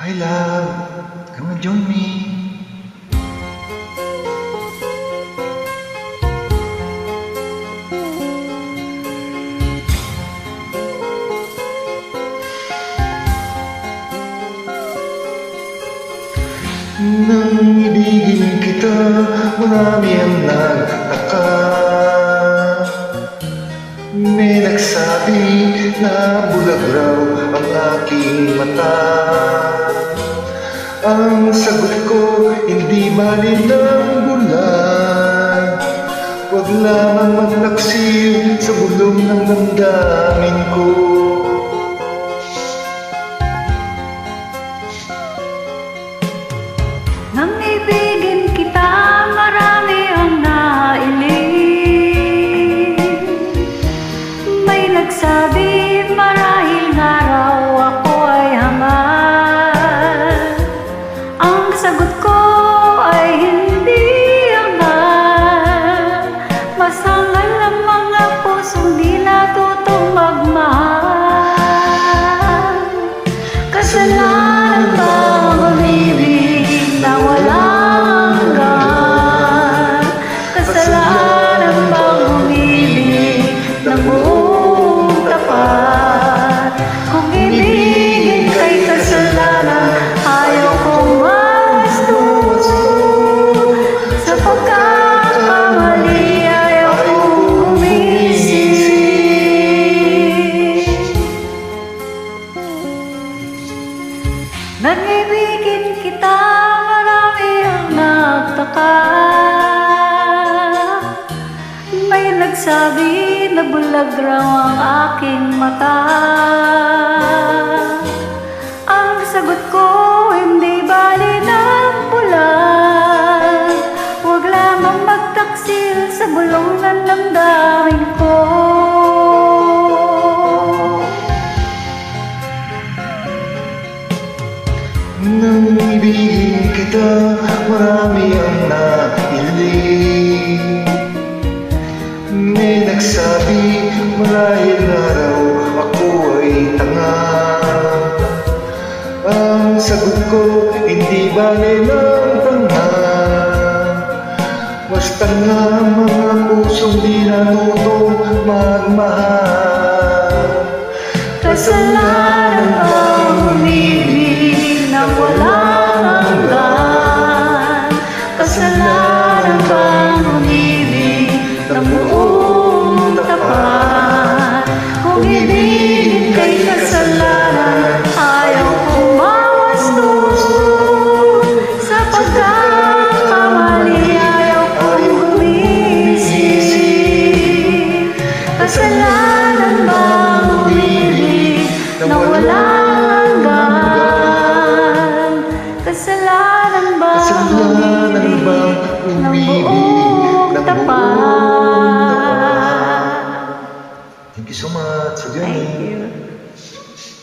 Hi love, come and join me. Nang ibigin kita, marami ang nagtaka. May nagsabi na bulag raw ang aking mata. Ang sagot ko, hindi bali ng bulag. Huwag lamang magtaksil sa bulong ng damdamin ko. Nang ibigin kita, marami ang nailing. May nagsabi, marahil nga raw ako ay hangal. Ang sagot ko ay hindi hangal. Masangal ang mga pusong di natutong magmahal. Kasalanan ba ang umibig na walang hanggan? Kasalanan bang umibig ng buong tapat? Kung ibigin kay kasalanan, ayaw kong magastos. Sa pagkakamali, ayaw kong gumising. Nang ibigin kita, marami ang nagtaka. May nagsabi na bulag raw ang aking mata. Ang sagot ko, hindi bali ng bulag. Huwag lamang magtaksil sa bulong ng damdamin ko. Nang ibigin kita, marami ang nailing. May nagsabi, marahil nga raw ako ay tanga. Ang sagot ko, hindi bale ng tanga. Basta nga mga pusong di natutong magmahal. Kasalanan bang umibig na walang hanggan? Kasalanan bang umibig ng buong tapat? Kung ibigin kay kasalanan, ayaw kong magastos. Sa pagkakamali, ayaw kong gumising. Kasalanan ba